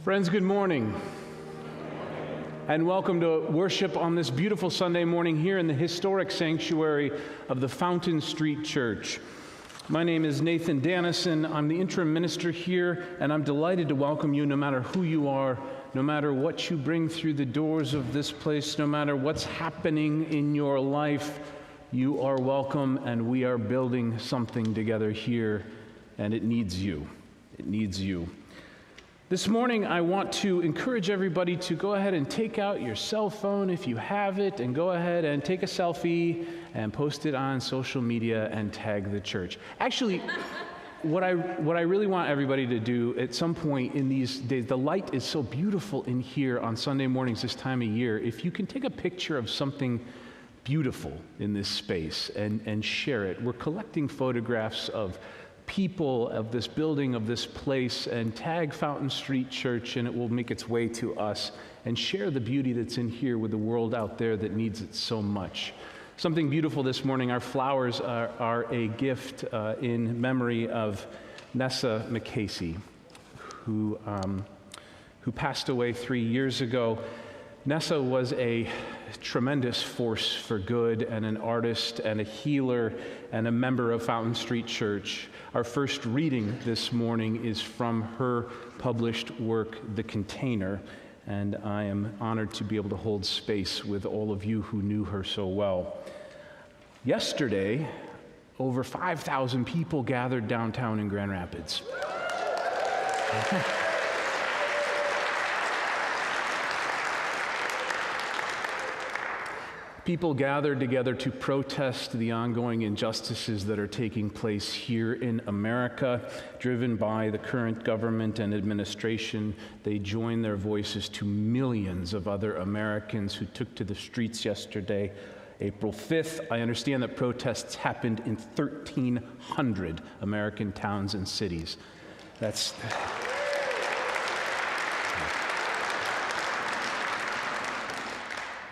Friends, good morning. And welcome to worship on this beautiful Sunday morning here in the historic sanctuary of the Fountain Street Church. My name is Nathan Dannison. I'm the interim minister here, and I'm delighted to welcome you no matter who you are, no matter what you bring through the doors of this place, no matter what's happening in your life. You are welcome, and we are building something together here, and it needs you. It needs you. This morning, I want to encourage everybody to go ahead and take out your cell phone if you have it, and go ahead and take a selfie and post it on social media and tag the church. Actually, what I really want everybody to do at some point in these days, the light is so beautiful in here on Sunday mornings this time of year. If you can take a picture of something beautiful in this space and share it. We're collecting photographs of people, of this building, of this place, and tag Fountain Street Church, and it will make its way to us and share the beauty that's in here with the world out there that needs it so much. Something beautiful this morning. Our flowers are a gift in memory of Nessa McCasey, who passed away 3 years ago. Nessa was a tremendous force for good and an artist and a healer and a member of Fountain Street Church. Our first reading this morning is from her published work, The Container, and I am honored to be able to hold space with all of you who knew her so well. Yesterday, over 5,000 people gathered downtown in Grand Rapids. People gathered together to protest the ongoing injustices that are taking place here in America, driven by the current government and administration. They joined their voices to millions of other Americans who took to the streets yesterday, April 5th. I understand that protests happened in 1,300 American towns and cities.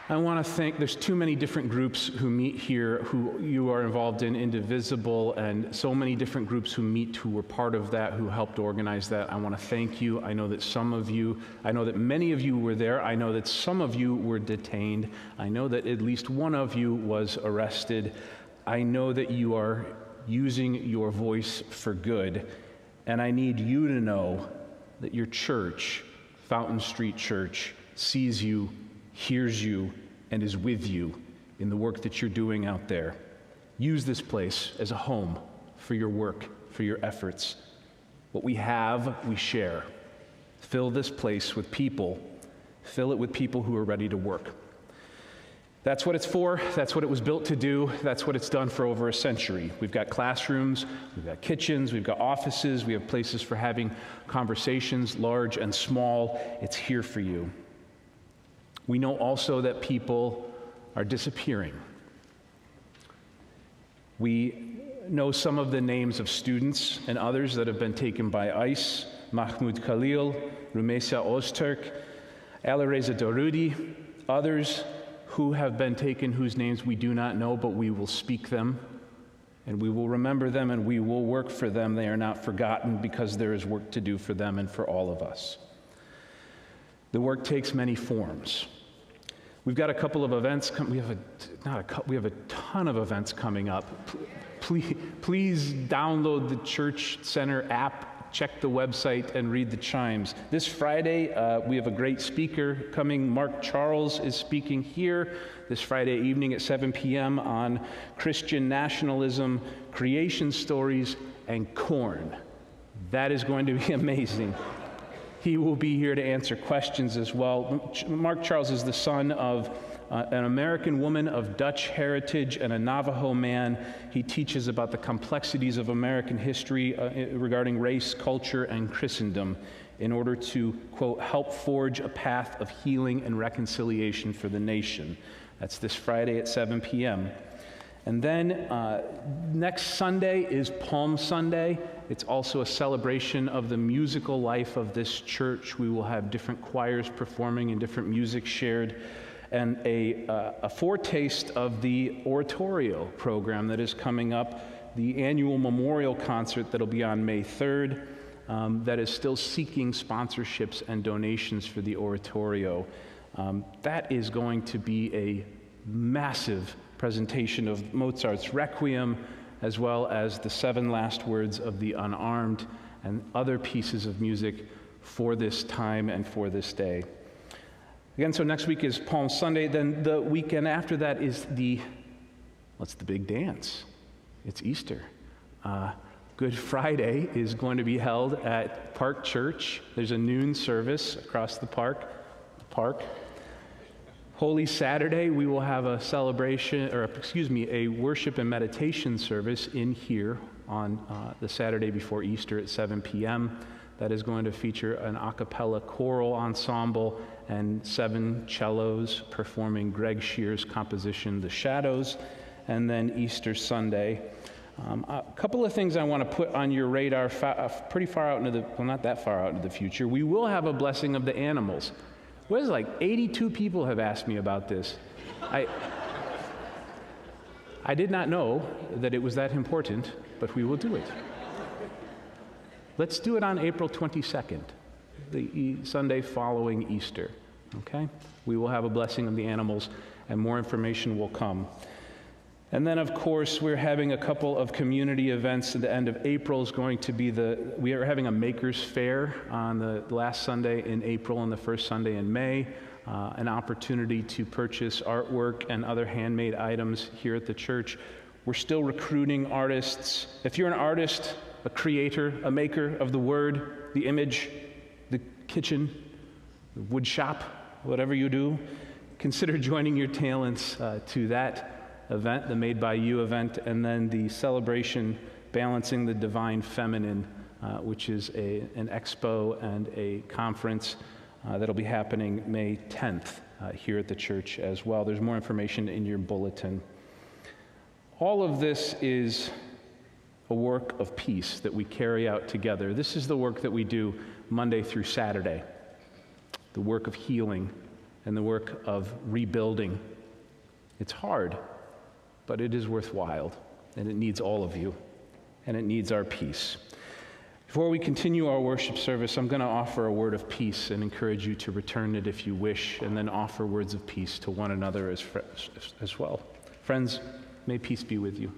I want to thank, there's too many different groups who meet here who you are involved in, Indivisible, and so many different groups who meet who were part of that, who helped organize that. I want to thank you. I know that many of you were there. I know that some of you were detained. I know that at least one of you was arrested. I know that you are using your voice for good, and I need you to know that your church, Fountain Street Church, sees you, hears you, and is with you in the work that you're doing out there. Use this place as a home for your work, for your efforts. What we have, we share. Fill this place with people. Fill it with people who are ready to work. That's what it's for. That's what it was built to do. That's what it's done for over a century. We've got classrooms, we've got kitchens, we've got offices, we have places for having conversations, large and small. It's here for you. We know also that people are disappearing. We know some of the names of students and others that have been taken by ICE: Mahmoud Khalil, Rumeysa Ozturk, Alireza Daroudi, others who have been taken whose names we do not know, but we will speak them, and we will remember them, and we will work for them. They are not forgotten because there is work to do for them and for all of us. The work takes many forms. We've got a couple of events. We have a ton of events coming up. Please download the Church Center app, check the website, and read the chimes. This Friday, we have a great speaker coming. Mark Charles is speaking here this Friday evening at 7 p.m. on Christian nationalism, creation stories, and corn. That is going to be amazing. He will be here to answer questions as well. Mark Charles is the son of an American woman of Dutch heritage and a Navajo man. He teaches about the complexities of American history regarding race, culture, and Christendom in order to, quote, help forge a path of healing and reconciliation for the nation. That's this Friday at 7 p.m. And then next Sunday is Palm Sunday. It's also a celebration of the musical life of this church. We will have different choirs performing and different music shared, and a foretaste of the oratorio program that is coming up, the annual memorial concert that'll be on May 3rd. that is still seeking sponsorships and donations for the oratorio. That is going to be a massive presentation of Mozart's Requiem, as well as the 7 last words of the Unarmed and other pieces of music for this time and for this day. Again, so next week is Palm Sunday. Then the weekend after that is what's the big dance? It's Easter. Good Friday is going to be held at Park Church. There's a noon service across the park. Holy Saturday, we will have a a worship and meditation service in here on the Saturday before Easter at 7 p.m. That is going to feature an a cappella choral ensemble and 7 cellos performing Greg Shear's composition, The Shadows. And then Easter Sunday. A couple of things I want to put on your radar pretty far out into not that far out into the future. We will have a blessing of the animals. What is it, like 82 people have asked me about this. I did not know that it was that important, but we will do it. Let's do it on April 22nd, the Sunday following Easter, okay? We will have a blessing of the animals, and more information will come. And then, of course, we're having a couple of community events at the end of April. Is going to be we are having a Makers Fair on the last Sunday in April and the first Sunday in May. An opportunity to purchase artwork and other handmade items here at the church. We're still recruiting artists. If you're an artist, a creator, a maker of the word, the image, the kitchen, the wood shop, whatever you do, consider joining your talents to that event, the Made by You event, and then the celebration Balancing the Divine Feminine, which is an expo and a conference that'll be happening May 10th here at the church as well. There's more information in your bulletin. All of this is a work of peace that we carry out together. This is the work that we do Monday through Saturday, the work of healing and the work of rebuilding. It's hard, but it is worthwhile, and it needs all of you, and it needs our peace. Before we continue our worship service, I'm going to offer a word of peace and encourage you to return it if you wish, and then offer words of peace to one another as well. Friends, may peace be with you.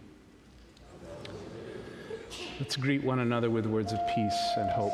Let's greet one another with words of peace and hope.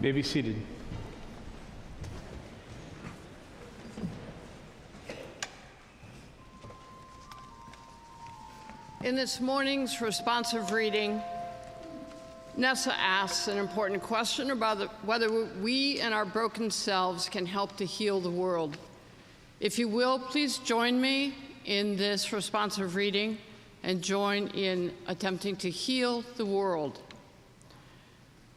may be seated. In this morning's responsive reading, Nessa asks an important question about whether we and our broken selves can help to heal the world. If you will, please join me in this responsive reading and join in attempting to heal the world.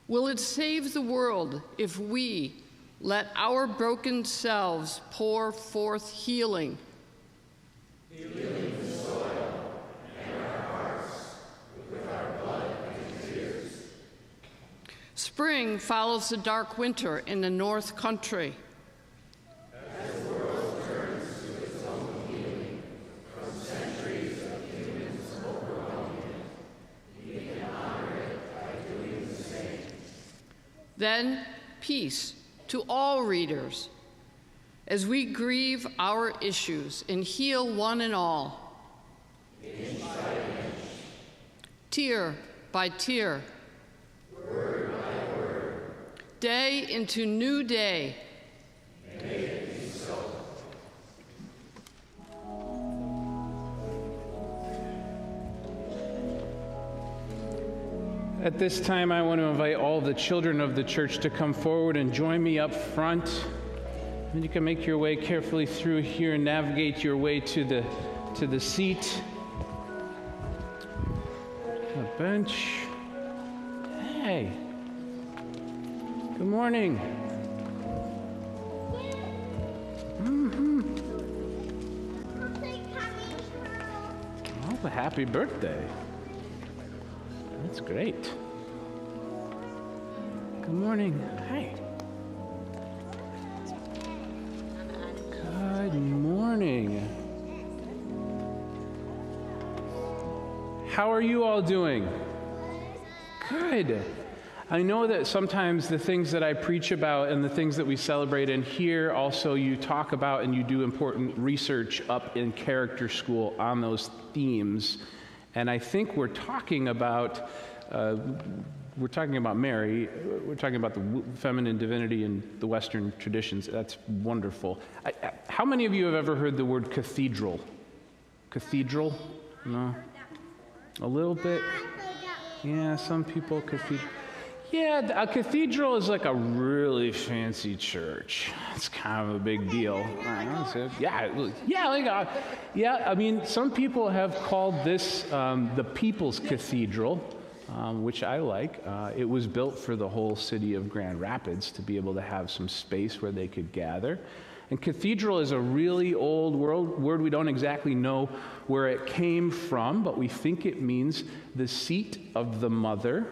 Will it save the world if we let our broken selves pour forth healing? Healing the soil and our hearts with our blood and tears. Spring follows the dark winter in the North Country. As the world turns to its own healing from centuries of humans overwhelming it, we can honor it by doing the same. Then, peace to all readers as we grieve our issues and heal one and all. Inch by inch. Tear by tear. Word by word. Day into new day. May it be so. At this time, I want to invite all the children of the church to come forward and join me up front. And you can make your way carefully through here and navigate your way to the seat. A bench. Hey. Good morning. Oh, happy birthday. That's great. Good morning. Hi. Good morning. How are you all doing? Good. I know that sometimes the things that I preach about and the things that we celebrate in here, also you talk about and you do important research up in character school on those themes. And I think we're talking about Mary. We're talking about the feminine divinity in the Western traditions. That's wonderful. How many of you have ever heard the word cathedral? Cathedral? No? A little bit? Yeah, some people cathedral. Yeah, a cathedral is like a really fancy church. It's kind of a big deal. I mean, some people have called this the People's Cathedral, which I like. It was built for the whole city of Grand Rapids to be able to have some space where they could gather. And cathedral is a really old word. We don't exactly know where it came from, but we think it means the seat of the mother.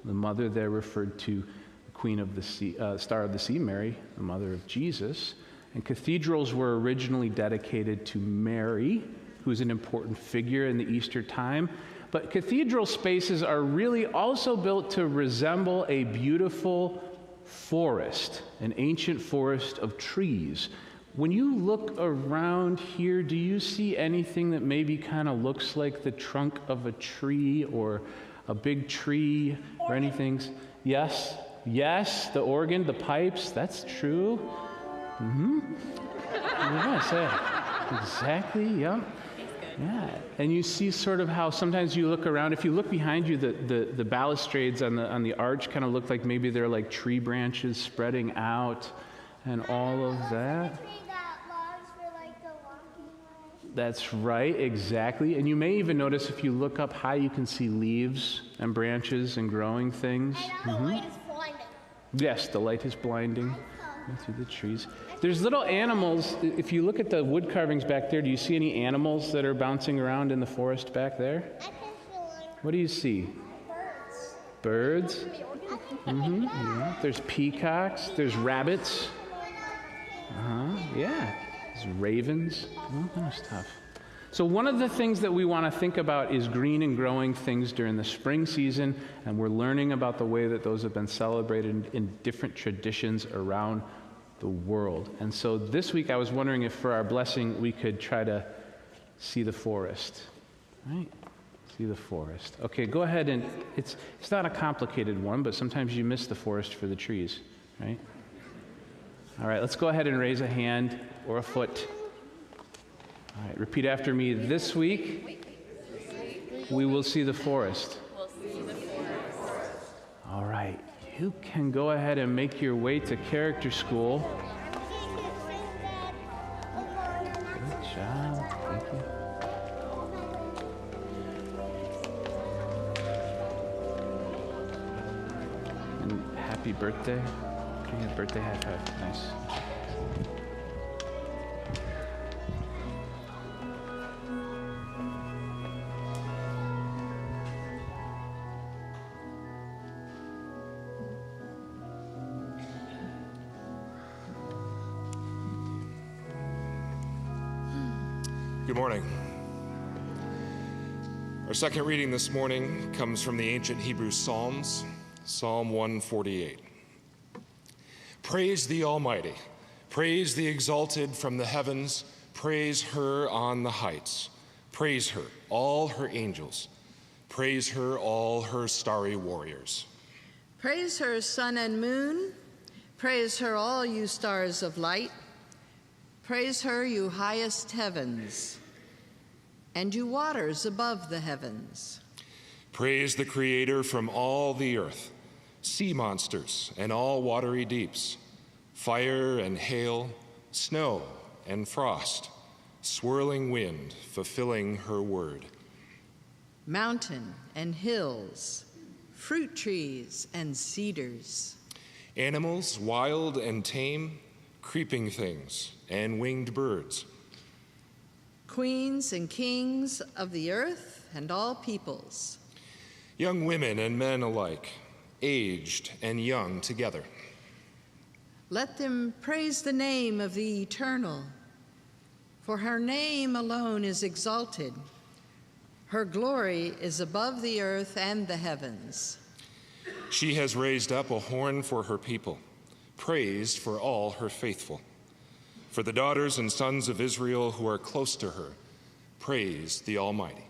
The mother there referred to the Queen of the Sea, Star of the Sea, Mary, the mother of Jesus. And cathedrals were originally dedicated to Mary, who is an important figure in the Easter time. But cathedral spaces are really also built to resemble a beautiful forest, an ancient forest of trees. When you look around here, do you see anything that maybe kind of looks like the trunk of a tree or a big tree or anything? Yes, the organ, the pipes, that's true. Yes, exactly, yep. Yeah, and you see sort of how sometimes you look around. If you look behind you, the balustrades on the arch kind of look like maybe they're like tree branches spreading out and all of that. That's right, exactly. And you may even notice if you look up high, you can see leaves and branches and growing things. And the light is blinding. Yes, the light is blinding through the trees. There's little animals. If you look at the wood carvings back there, do you see any animals that are bouncing around in the forest back there? I can feel What do you see? birds. Birds? Yeah. There's peacocks. There's rabbits. Yeah. There's ravens. All kind of stuff. So one of the things that we want to think about is green and growing things during the spring season, and we're learning about the way that those have been celebrated in different traditions around the world. And so this week I was wondering if for our blessing we could try to see the forest. Right? See the forest. Okay, go ahead and, it's not a complicated one, but sometimes you miss the forest for the trees, right? All right, let's go ahead and raise a hand or a foot. All right, repeat after me. This week, we will see the forest. All right, you can go ahead and make your way to character school. Good job, thank you. And happy birthday. Okay, a birthday high five, nice. Good morning. Our second reading this morning comes from the ancient Hebrew Psalms, Psalm 148. Praise the Almighty, praise the Exalted from the heavens, praise her on the heights. Praise her, all her angels. Praise her, all her starry warriors. Praise her, sun and moon. Praise her, all you stars of light. Praise her, you highest heavens, and you waters above the heavens. Praise the Creator from all the earth, sea monsters and all watery deeps, fire and hail, snow and frost, swirling wind fulfilling her word. Mountain and hills, fruit trees and cedars. Animals wild and tame, creeping things and winged birds. Queens and kings of the earth and all peoples. Young women and men alike, aged and young together. Let them praise the name of the Eternal, for her name alone is exalted. Her glory is above the earth and the heavens. She has raised up a horn for her people, praised for all her faithful. For the daughters and sons of Israel who are close to her, praise the Almighty.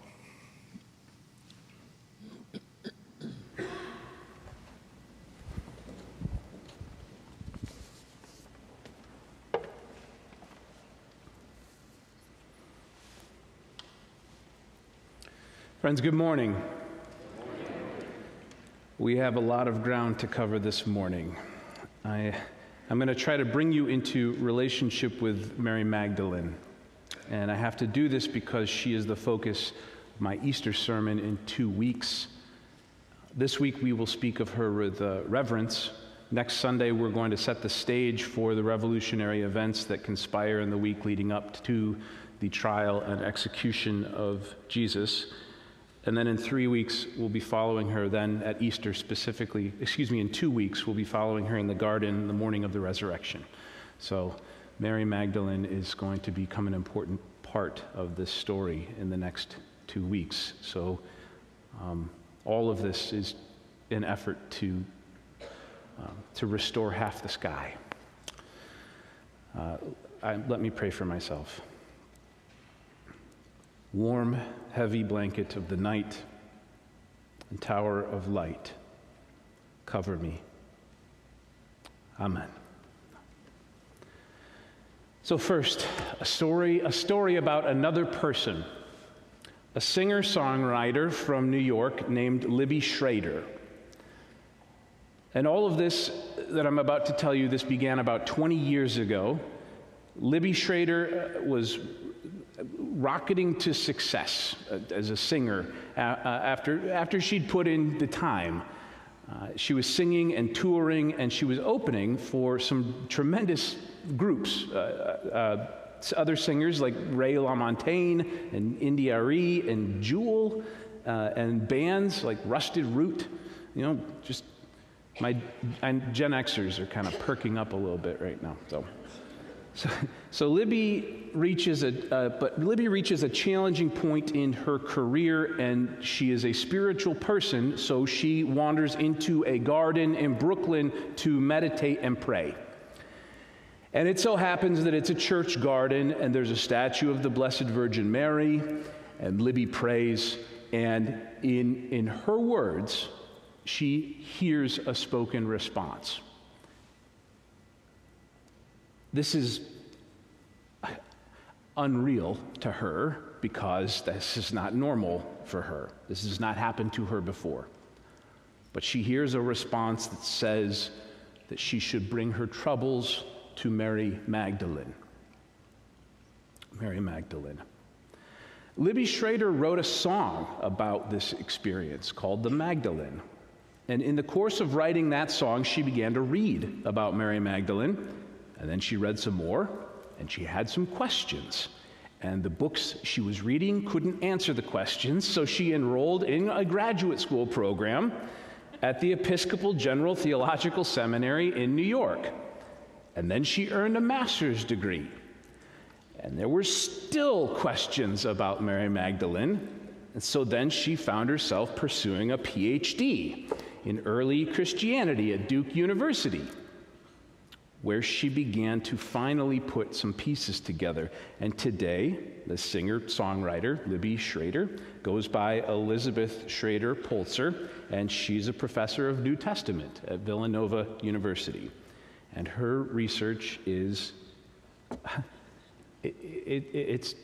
Friends, good morning. We have a lot of ground to cover this morning. I'm going to try to bring you into relationship with Mary Magdalene. And I have to do this because she is the focus of my Easter sermon in 2 weeks. This week we will speak of her with reverence. Next Sunday we're going to set the stage for the revolutionary events that conspire in the week leading up to the trial and execution of Jesus. And then in 3 weeks, we'll be following her then at Easter specifically, in 2 weeks, we'll be following her in the garden the morning of the resurrection. So Mary Magdalene is going to become an important part of this story in the next 2 weeks. So all of this is an effort to restore half the sky. Let me pray for myself. Warm, heavy blanket of the night and tower of light, cover me. Amen. So first, a story about another person, a singer-songwriter from New York named Libby Schrader. And all of this that I'm about to tell you, this began about 20 years ago. Libby Schrader was rocketing to success as a singer after she'd put in the time. She was singing and touring, and she was opening for some tremendous groups. Other singers like Ray LaMontagne and India.Arie and Jewel, and bands like Rusted Root. You know, just and Gen Xers are kind of perking up a little bit right now. So Libby reaches a challenging point in her career, and she is a spiritual person, so she wanders into a garden in Brooklyn to meditate and pray. And it so happens that it's a church garden, and there's a statue of the Blessed Virgin Mary, and Libby prays And in her words, she hears a spoken response. This is unreal to her because this is not normal for her. This has not happened to her before. But she hears a response that says that she should bring her troubles to Mary Magdalene. Mary Magdalene. Libby Schrader wrote a song about this experience called The Magdalene. And in the course of writing that song, she began to read about Mary Magdalene, and then she read some more, and she had some questions. And the books she was reading couldn't answer the questions, so she enrolled in a graduate school program at the Episcopal General Theological Seminary in New York. And then she earned a master's degree. And there were still questions about Mary Magdalene, and so then she found herself pursuing a PhD in early Christianity at Duke University, where she began to finally put some pieces together. And today, the singer-songwriter, Libby Schrader, goes by Elizabeth Schrader Polzer, and she's a professor of New Testament at Villanova University. And her research is, it's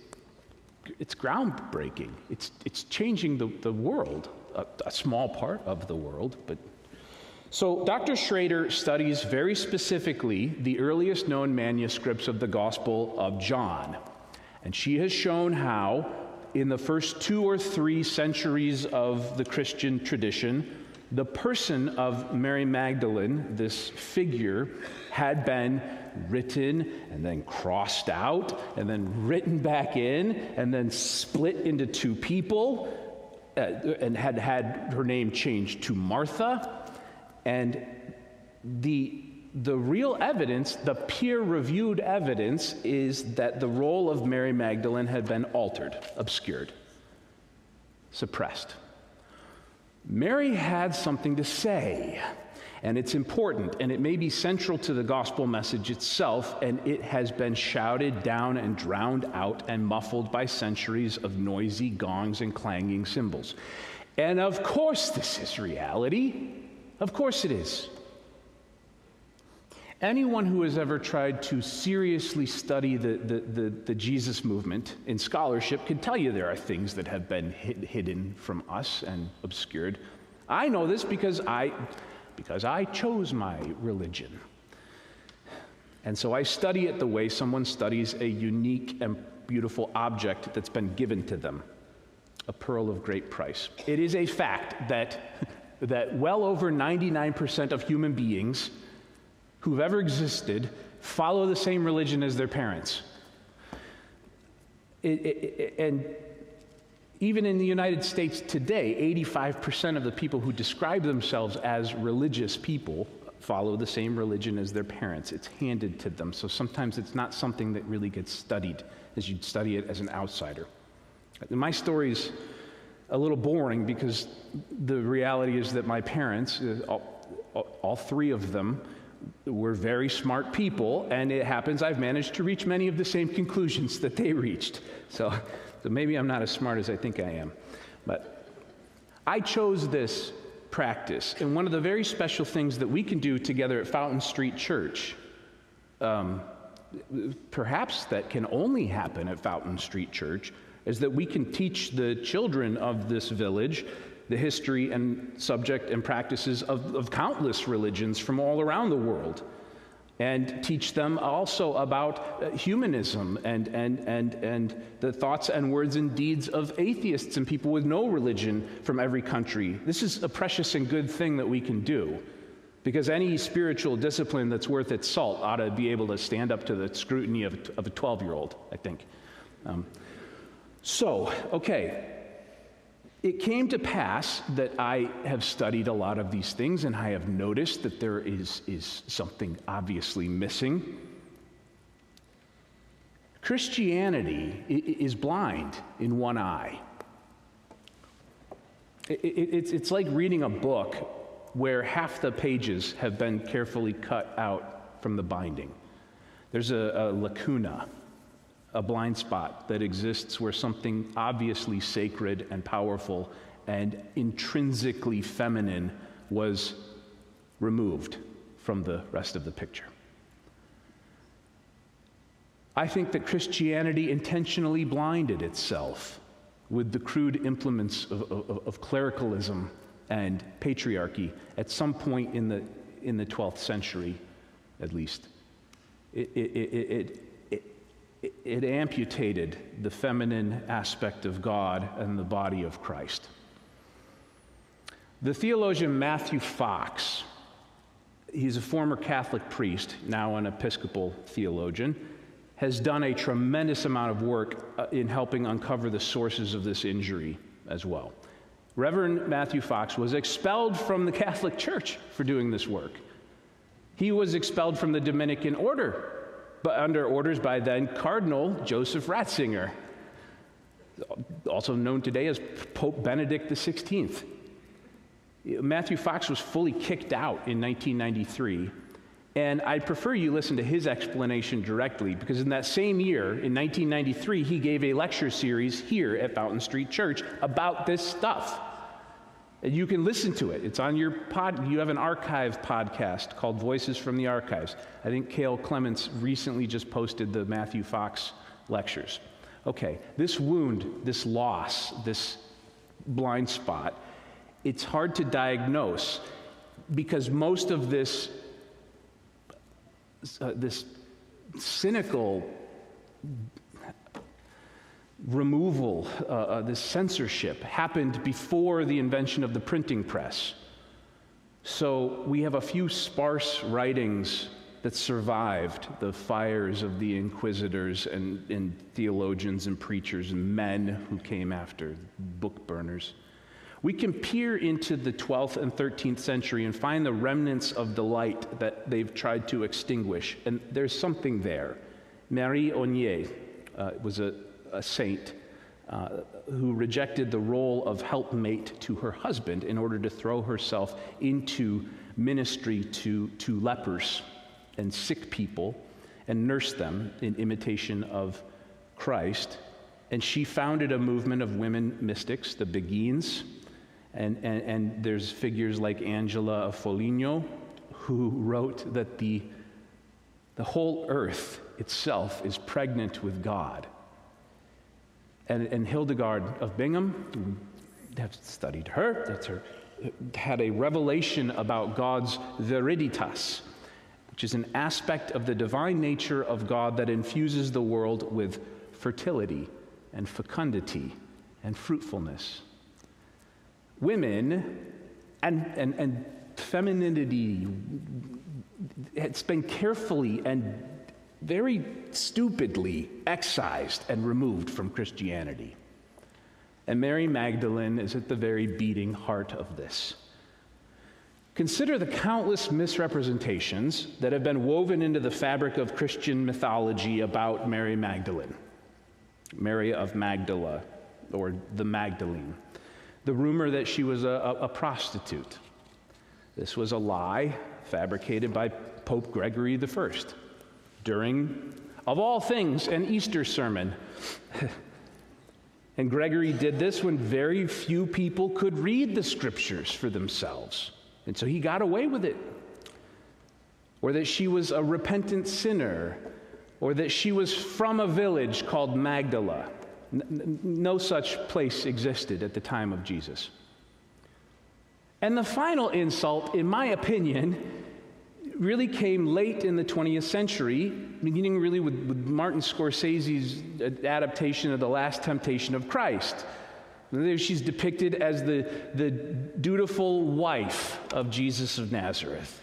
groundbreaking. It's changing the world, a small part of the world, but so Dr. Schrader studies very specifically the earliest known manuscripts of the Gospel of John. And she has shown how, in the first 2 or 3 centuries of the Christian tradition, the person of Mary Magdalene, this figure, had been written and then crossed out and then written back in and then split into 2 people and had her name changed to Martha. And the real evidence, the peer-reviewed evidence, is that the role of Mary Magdalene had been altered, obscured, suppressed. Mary had something to say, and it's important, and it may be central to the gospel message itself, and it has been shouted down and drowned out and muffled by centuries of noisy gongs and clanging cymbals. And of course this is reality. Of course it is. Anyone who has ever tried to seriously study the Jesus movement in scholarship can tell you there are things that have been hidden from us and obscured. I know this because I chose my religion. And so I study it the way someone studies a unique and beautiful object that's been given to them, a pearl of great price. It is a fact that well over 99% of human beings who've ever existed follow the same religion as their parents. And even in the United States today, 85% of the people who describe themselves as religious people follow the same religion as their parents. It's handed to them, so sometimes it's not something that really gets studied as you'd study it as an outsider. My story's a little boring because the reality is that my parents, all 3 of them, were very smart people, and it happens I've managed to reach many of the same conclusions that they reached. So maybe I'm not as smart as I think I am. But I chose this practice, and one of the very special things that we can do together at Fountain Street Church, perhaps that can only happen at Fountain Street Church, is that we can teach the children of this village the history and subject and practices of countless religions from all around the world, and teach them also about humanism and the thoughts and words and deeds of atheists and people with no religion from every country. This is a precious and good thing that we can do, because any spiritual discipline that's worth its salt ought to be able to stand up to the scrutiny of a 12-year-old, I think. It came to pass that I have studied a lot of these things, and I have noticed that there is something obviously missing. Christianity is blind in one eye. It's like reading a book where half the pages have been carefully cut out from the binding. There's a lacuna. a blind spot that exists where something obviously sacred and powerful and intrinsically feminine was removed from the rest of the picture. I think that Christianity intentionally blinded itself with the crude implements of clericalism and patriarchy at some point in the 12th century, at least. It amputated the feminine aspect of God and the body of Christ. The theologian Matthew Fox, he's a former Catholic priest, now an Episcopal theologian, has done a tremendous amount of work in helping uncover the sources of this injury as well. Reverend Matthew Fox was expelled from the Catholic Church for doing this work. He was expelled from the Dominican order, but under orders by then Cardinal Joseph Ratzinger, also known today as Pope Benedict XVI. Matthew Fox was fully kicked out in 1993, and I'd prefer you listen to his explanation directly, because in that same year, in 1993, he gave a lecture series here at Fountain Street Church about this stuff. And you can listen to it. It's on your you have an archive podcast called Voices from the Archives. I think Cale Clements recently just posted the Matthew Fox lectures. Okay, this wound, this loss, this blind spot, it's hard to diagnose because most of this cynical removal, this censorship happened before the invention of the printing press. So we have a few sparse writings that survived the fires of the inquisitors and theologians and preachers and men who came after, book burners. We can peer into the 12th and 13th century and find the remnants of the light that they've tried to extinguish, and there's something there. Marie Ognier was a saint who rejected the role of helpmate to her husband in order to throw herself into ministry to lepers and sick people and nurse them in imitation of Christ. And she founded a movement of women mystics, the Beguines. And there's figures like Angela of Foligno, who wrote that the whole earth itself is pregnant with God. And Hildegard of Bingen, we have studied her, that's her, had a revelation about God's viriditas, which is an aspect of the divine nature of God that infuses the world with fertility and fecundity and fruitfulness. Women and femininity, it's been carefully and very stupidly excised and removed from Christianity. And Mary Magdalene is at the very beating heart of this. Consider the countless misrepresentations that have been woven into the fabric of Christian mythology about Mary Magdalene, Mary of Magdala, or the Magdalene. The rumor that she was a prostitute. This was a lie fabricated by Pope Gregory I during, of all things, an Easter sermon. And Gregory did this when very few people could read the scriptures for themselves. And so he got away with it. Or that she was a repentant sinner, or that she was from a village called Magdala. No such place existed at the time of Jesus. And the final insult, in my opinion, really came late in the 20th century, beginning really with Martin Scorsese's adaptation of The Last Temptation of Christ. There she's depicted as the dutiful wife of Jesus of Nazareth,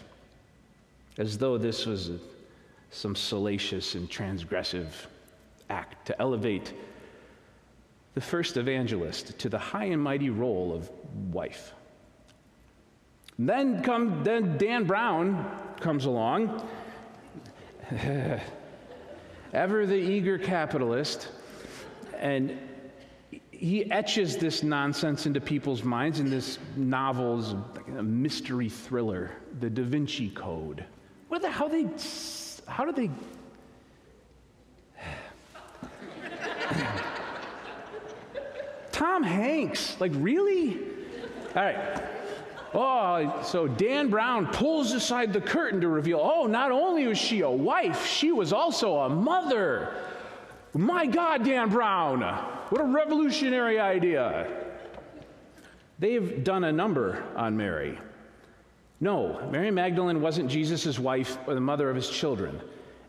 as though this was some salacious and transgressive act to elevate the first evangelist to the high and mighty role of wife. Then Dan Brown comes along, ever the eager capitalist, and he etches this nonsense into people's minds in this novel's a mystery thriller, The Da Vinci Code. Tom Hanks. Like, really? All right. Oh, so Dan Brown pulls aside the curtain to reveal, oh, not only was she a wife, she was also a mother. My God, Dan Brown, what a revolutionary idea. They've done a number on Mary. No, Mary Magdalene wasn't Jesus' wife or the mother of his children.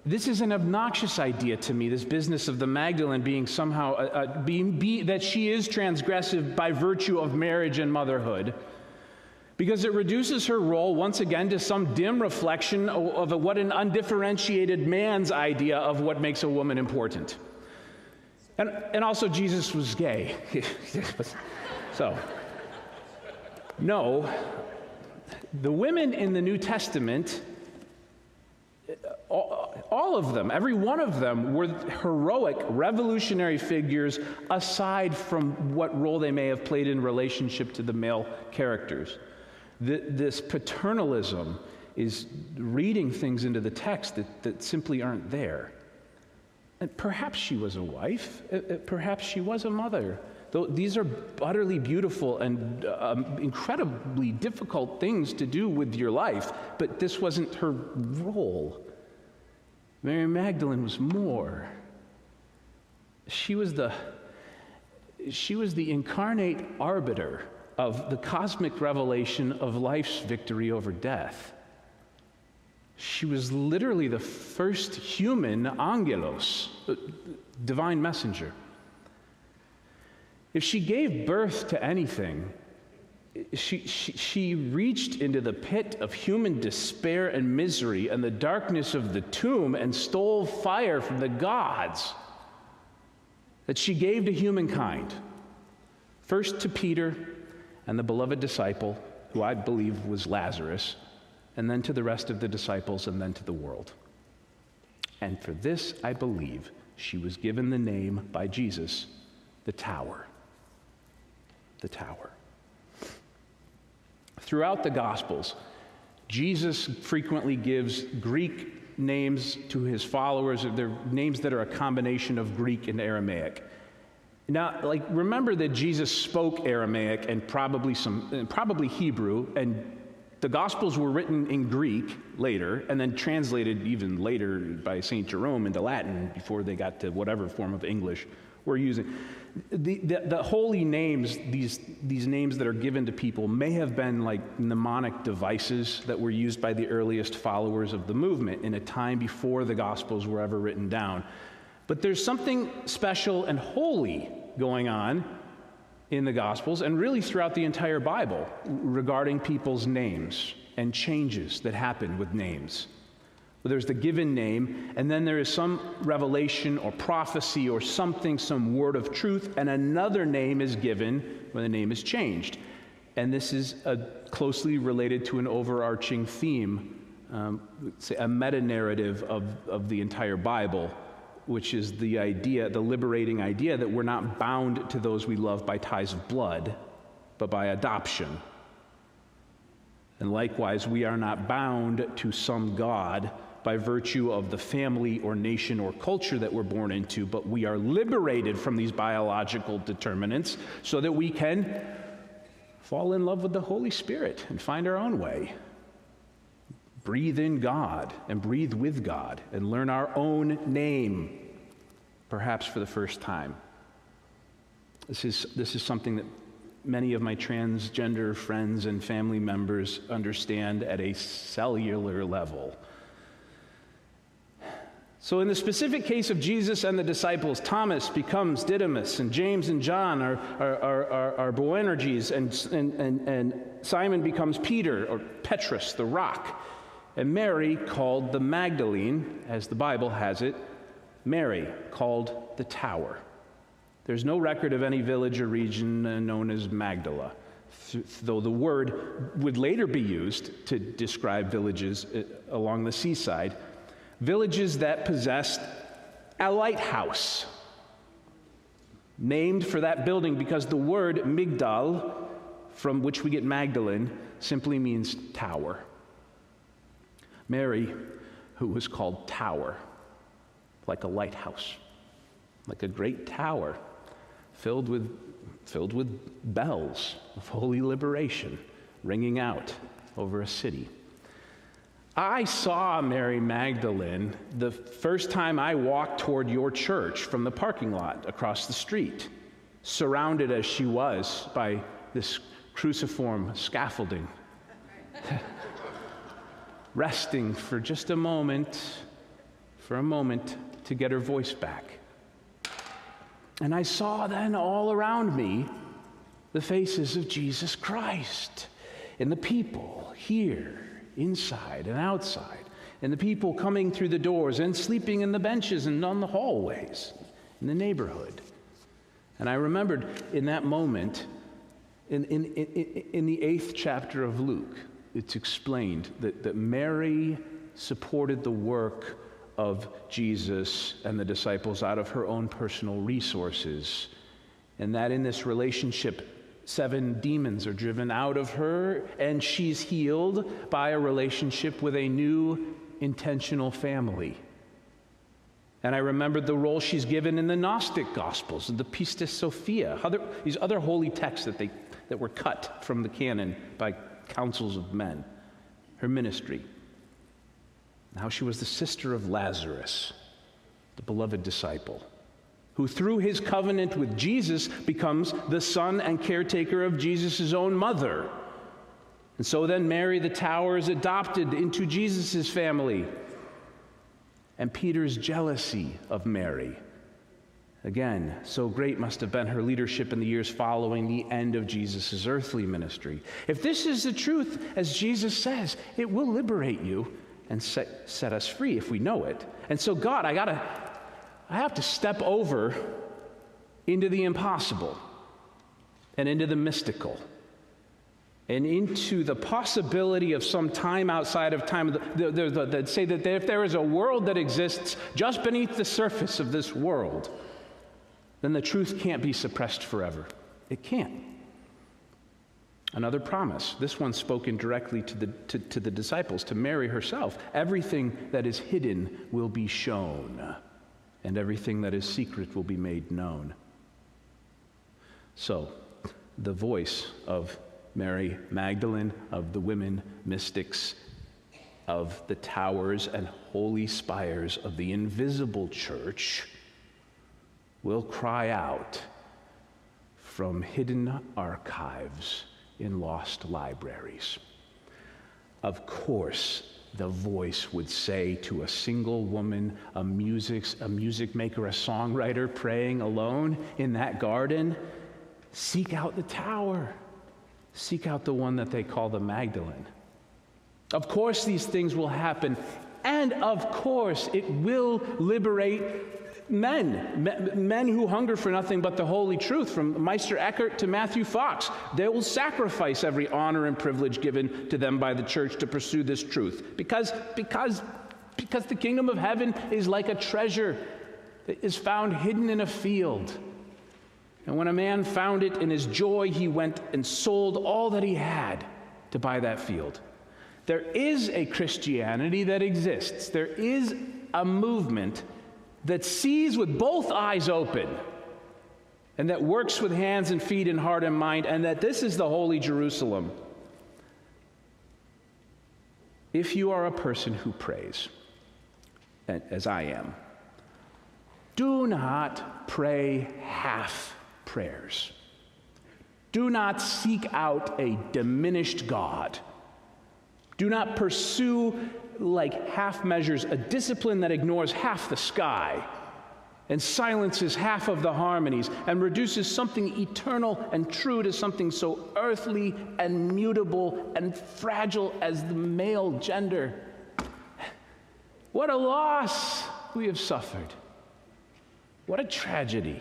This is an obnoxious idea to me, this business of the Magdalene being somehow, that she is transgressive by virtue of marriage and motherhood, because it reduces her role once again to some dim reflection of what an undifferentiated man's idea of what makes a woman important. And also Jesus was gay. So, no, the women in the New Testament, all of them, every one of them, were heroic, revolutionary figures aside from what role they may have played in relationship to the male characters. This paternalism is reading things into the text that simply aren't there. And perhaps she was a wife, perhaps she was a mother. Though these are utterly beautiful and incredibly difficult things to do with your life, but this wasn't her role. Mary Magdalene was more. She was the incarnate arbiter of the cosmic revelation of life's victory over death. She was literally the first human angelos, divine messenger. If she gave birth to anything, she reached into the pit of human despair and misery and the darkness of the tomb and stole fire from the gods that she gave to humankind. First to Peter and the beloved disciple, who I believe was Lazarus, and then to the rest of the disciples, and then to the world. And for this, I believe, she was given the name by Jesus, the Tower. The Tower. Throughout the Gospels, Jesus frequently gives Greek names to his followers. They're names that are a combination of Greek and Aramaic. Now, remember that Jesus spoke Aramaic and probably Hebrew, and the Gospels were written in Greek later, and then translated even later by St. Jerome into Latin before they got to whatever form of English we're using. The holy names, these names that are given to people, may have been like mnemonic devices that were used by the earliest followers of the movement in a time before the Gospels were ever written down. But there's something special and holy going on in the Gospels and really throughout the entire Bible regarding people's names and changes that happen with names. Well, there's the given name, and then there is some revelation or prophecy or something, some word of truth, and another name is given when the name is changed. And this is closely related to an overarching theme, say a meta-narrative of the entire Bible, which is the liberating idea that we're not bound to those we love by ties of blood, but by adoption. And likewise, we are not bound to some God by virtue of the family or nation or culture that we're born into, but we are liberated from these biological determinants so that we can fall in love with the Holy Spirit and find our own way. Breathe in God and breathe with God and learn our own name, perhaps for the first time. This is something that many of my transgender friends and family members understand at a cellular level. So in the specific case of Jesus and the disciples, Thomas becomes Didymus, and James and John are Boanerges, and Simon becomes Peter, or Petrus, the rock, and Mary, called the Magdalene, as the Bible has it, Mary, called the Tower. There's no record of any village or region known as Magdala, though the word would later be used to describe villages along the seaside, villages that possessed a lighthouse, named for that building because the word Migdal, from which we get Magdalene, simply means tower. Mary, who was called Tower, like a lighthouse, like a great tower, filled with bells of holy liberation ringing out over a city. I saw Mary Magdalene the first time I walked toward your church from the parking lot across the street, surrounded as she was by this cruciform scaffolding, resting for just a moment, to get her voice back. And I saw then all around me the faces of Jesus Christ and the people here, inside and outside, and the people coming through the doors and sleeping in the benches and on the hallways in the neighborhood. And I remembered in that moment, in the 8th chapter of Luke, it's explained that Mary supported the work of Jesus and the disciples out of her own personal resources, and that in this relationship, 7 demons are driven out of her, and she's healed by a relationship with a new intentional family. And I remembered the role she's given in the Gnostic Gospels, the Pistis Sophia, these other holy texts that were cut from the canon by councils of men, her ministry. How she was the sister of Lazarus, the beloved disciple, who through his covenant with Jesus becomes the son and caretaker of Jesus' own mother. And so then Mary the Tower is adopted into Jesus' family. And Peter's jealousy of Mary, again, so great must have been her leadership in the years following the end of Jesus' earthly ministry. If this is the truth, as Jesus says, it will liberate you and set us free if we know it. And so God, I have to step over into the impossible and into the mystical and into the possibility of some time outside of time. That say that if there is a world that exists just beneath the surface of this world, then the truth can't be suppressed forever. It can't. Another promise, this one spoken directly to the disciples, to Mary herself. Everything that is hidden will be shown, and everything that is secret will be made known. So, the voice of Mary Magdalene, of the women mystics, of the towers and holy spires of the invisible church will cry out from hidden archives in lost libraries. Of course, the voice would say to a single woman, a music maker, a songwriter praying alone in that garden, seek out the tower. Seek out the one that they call the Magdalene. Of course these things will happen, and of course it will liberate men who hunger for nothing but the holy truth, from Meister Eckhart to Matthew Fox. They will sacrifice every honor and privilege given to them by the church to pursue this truth, because the kingdom of heaven is like a treasure that is found hidden in a field. And when a man found it in his joy, he went and sold all that he had to buy that field. There is a Christianity that exists. There is a movement that sees with both eyes open, and that works with hands and feet and heart and mind, and that this is the holy Jerusalem. If you are a person who prays, as I am, do not pray half prayers. Do not seek out a diminished God. Do not pursue, like half measures, a discipline that ignores half the sky and silences half of the harmonies and reduces something eternal and true to something so earthly and mutable and fragile as the male gender. What a loss we have suffered. What a tragedy.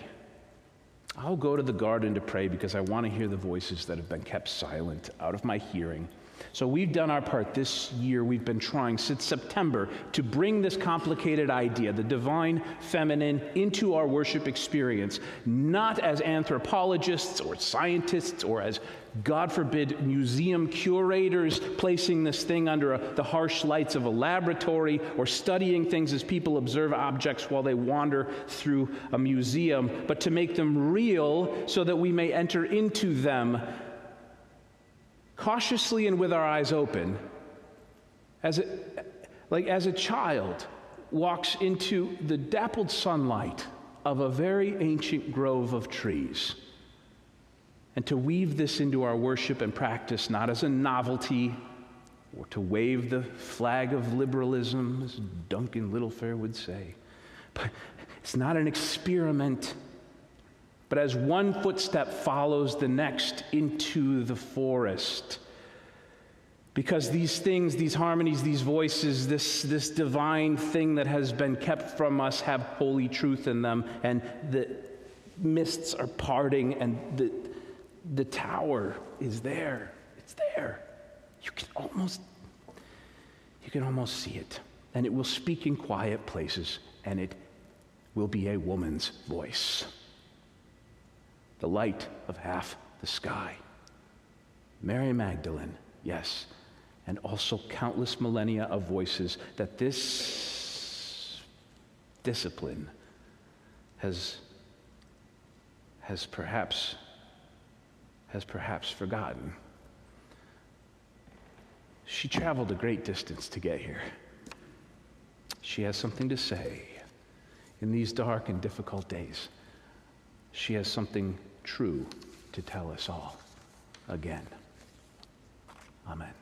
I'll go to the garden to pray because I want to hear the voices that have been kept silent out of my hearing. So we've done our part this year. We've been trying since September to bring this complicated idea, the divine feminine, into our worship experience, not as anthropologists or scientists or as, God forbid, museum curators placing this thing under the harsh lights of a laboratory or studying things as people observe objects while they wander through a museum, but to make them real so that we may enter into them cautiously and with our eyes open, as a child walks into the dappled sunlight of a very ancient grove of trees, and to weave this into our worship and practice not as a novelty or to wave the flag of liberalism, as Duncan Littlefair would say, but it's not an experiment, but as one footstep follows the next into the forest. Because these things, these harmonies, these voices, this divine thing that has been kept from us have holy truth in them, and the mists are parting, and the tower is there. It's there. You can almost see it. And it will speak in quiet places, and it will be a woman's voice. The light of half the sky. Mary Magdalene, yes, and also countless millennia of voices that this discipline has perhaps forgotten. She traveled a great distance to get here. She has something to say in these dark and difficult days. She has something true to tell us all again. Amen.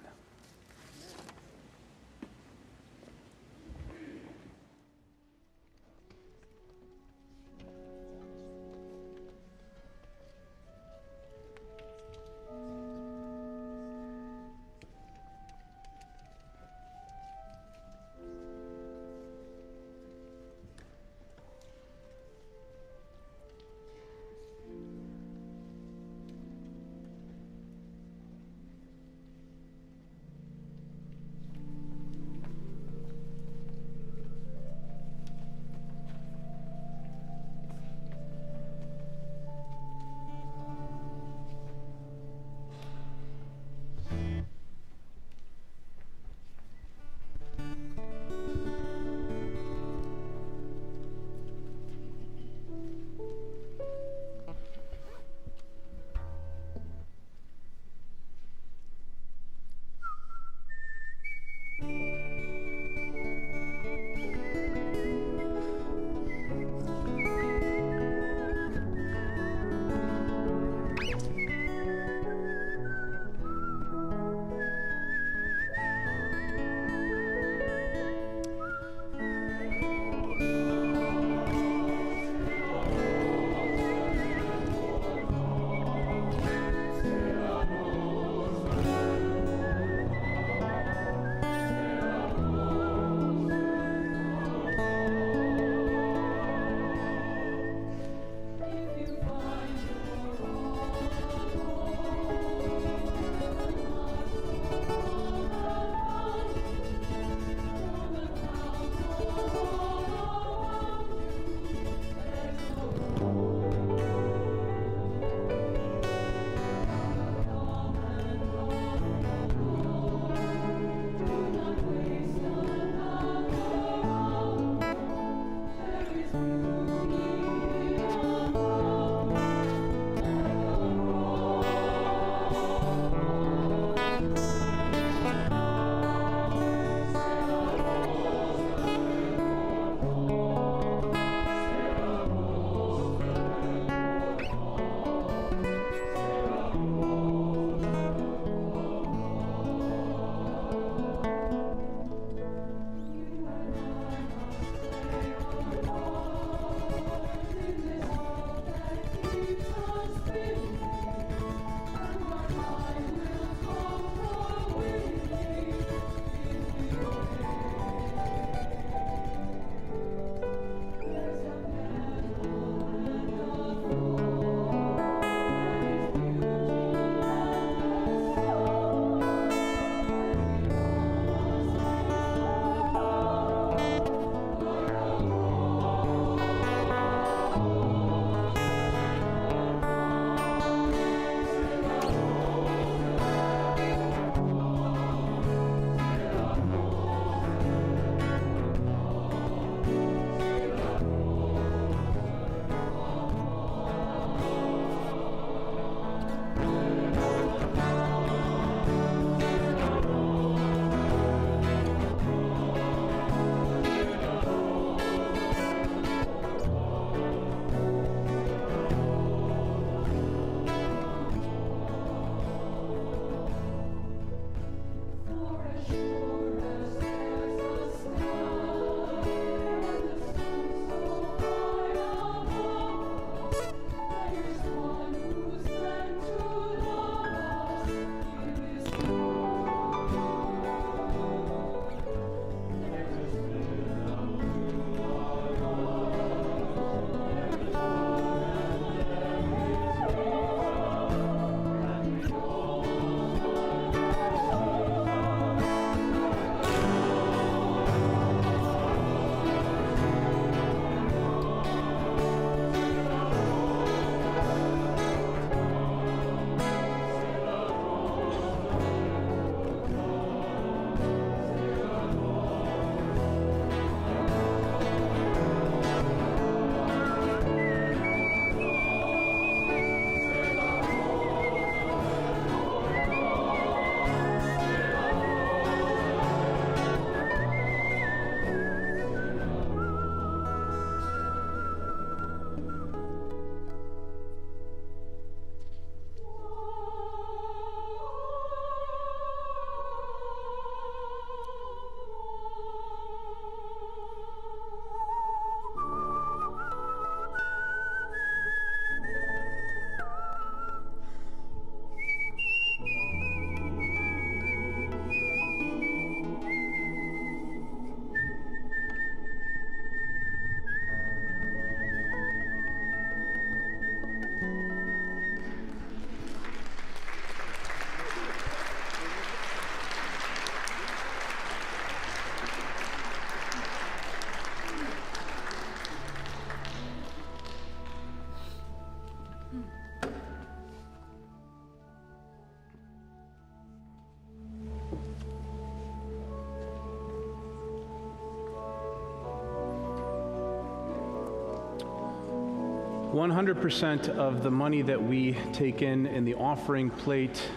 100% of the money that we take in the offering plate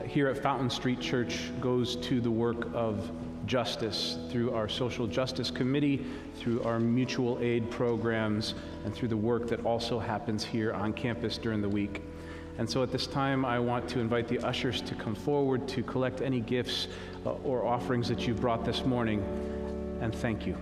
here at Fountain Street Church goes to the work of justice through our social justice committee, through our mutual aid programs, and through the work that also happens here on campus during the week. And so at this time, I want to invite the ushers to come forward to collect any gifts or offerings that you've brought this morning, and thank you.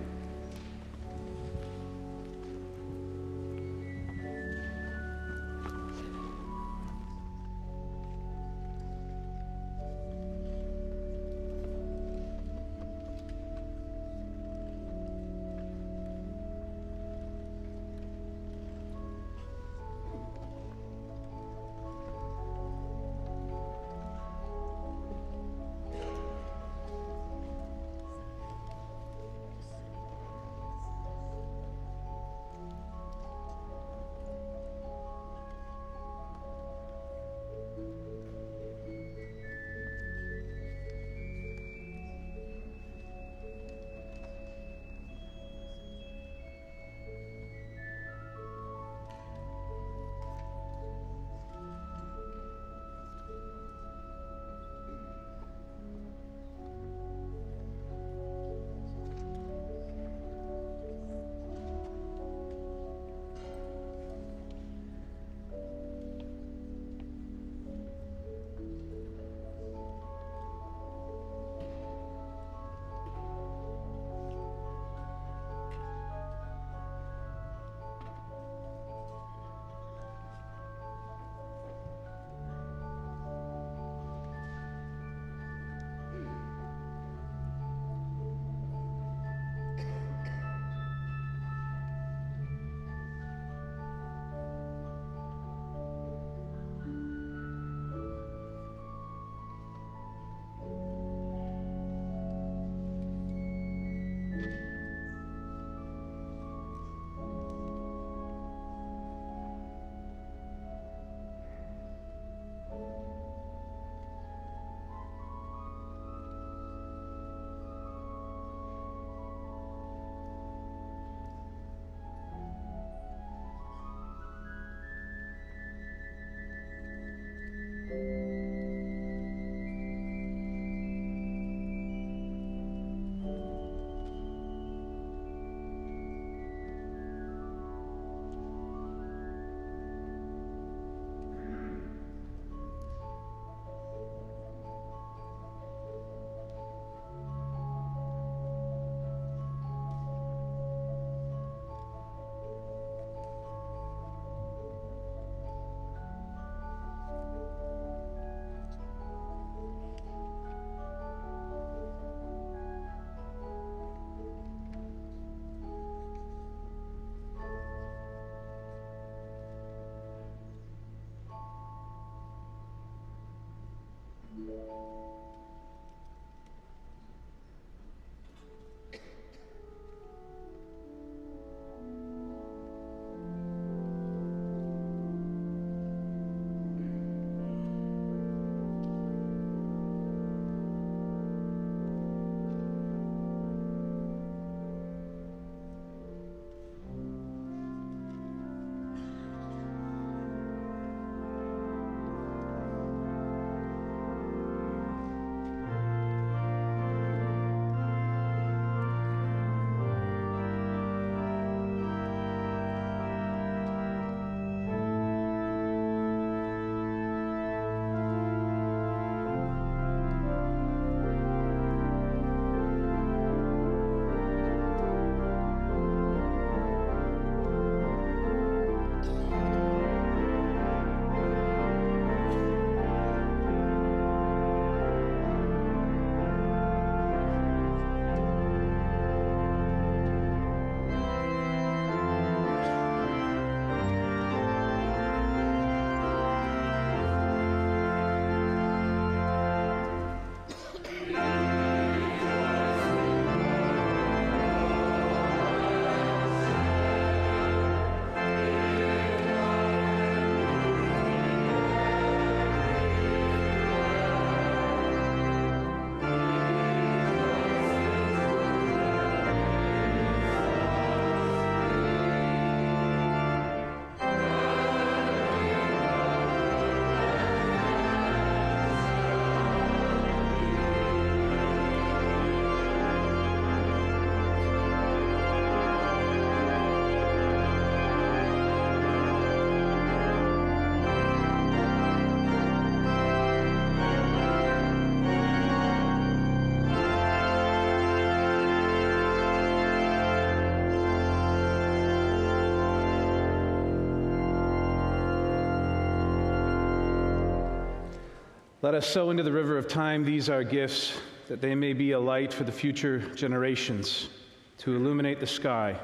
Let us sow into the river of time these our gifts, that they may be a light for the future generations, to illuminate the sky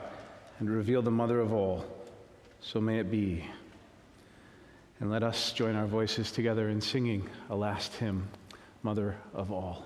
and reveal the mother of all. So may it be. And let us join our voices together in singing a last hymn, Mother of All.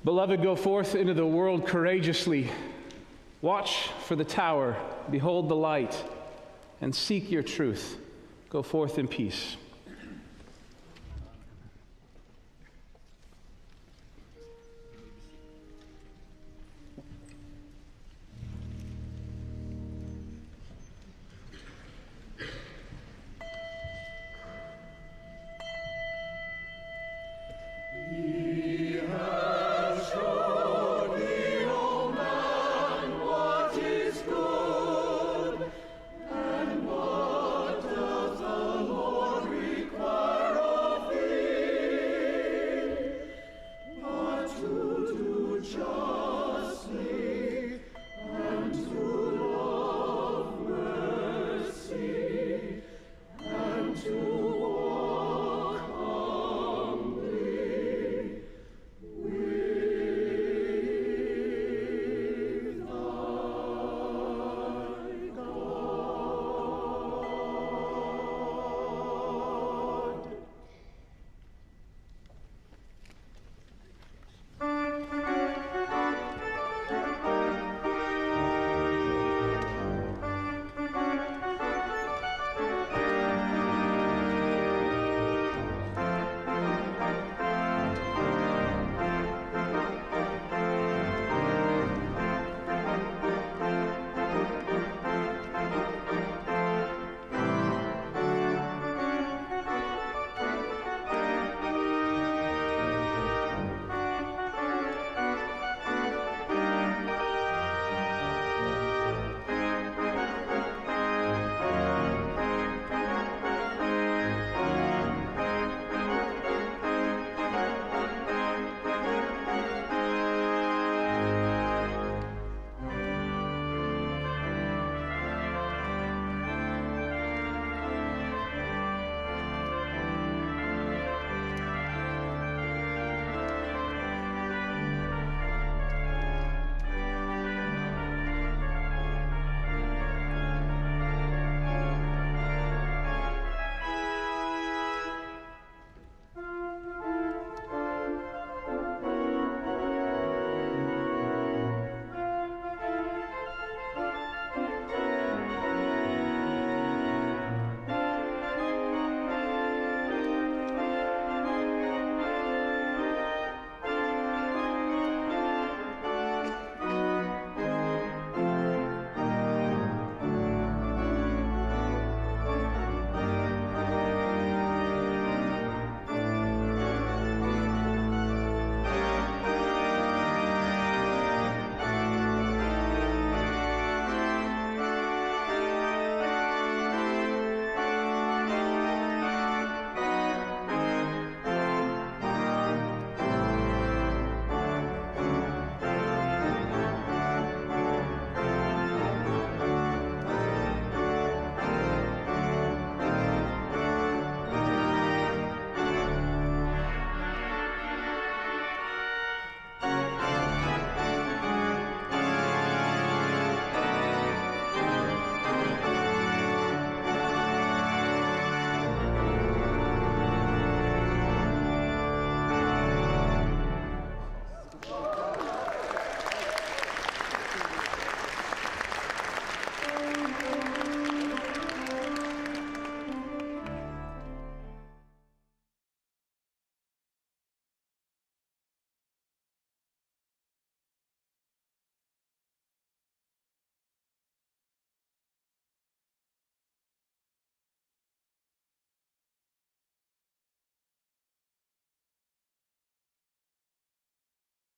Beloved, go forth into the world courageously. Watch for the tower, behold the light, and seek your truth. Go forth in peace.